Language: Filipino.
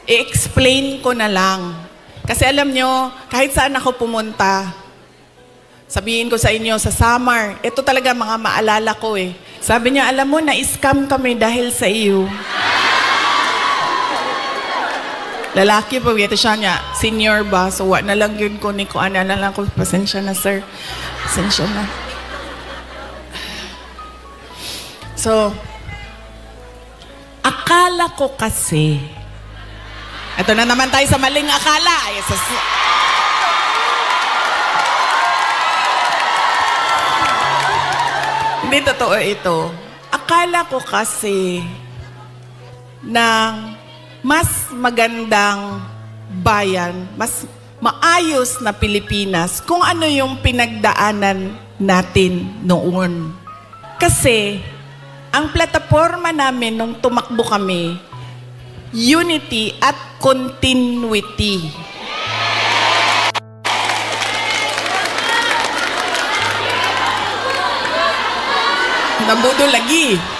i-explain ko na lang. Kasi alam nyo, kahit saan ako pumunta, sabihin ko sa inyo, sa Samar, ito talaga mga maalala ko eh. Sabi niya, alam mo, na-scam kami dahil sa iyo. Lalaki pa, ito siya niya, senior ba? So, wa na lang yun ko ni ko, na lang ko, pasensya na sir. Pasensya na. So, akala ko kasi, ito na naman tayo sa maling akala. Hindi totoo ito. Akala ko kasi ng mas magandang bayan, mas maayos na Pilipinas kung ano yung pinagdaanan natin noon. Kasi ang plataforma namin nung tumakbo kami, unity at continuity. Nabudo lagi.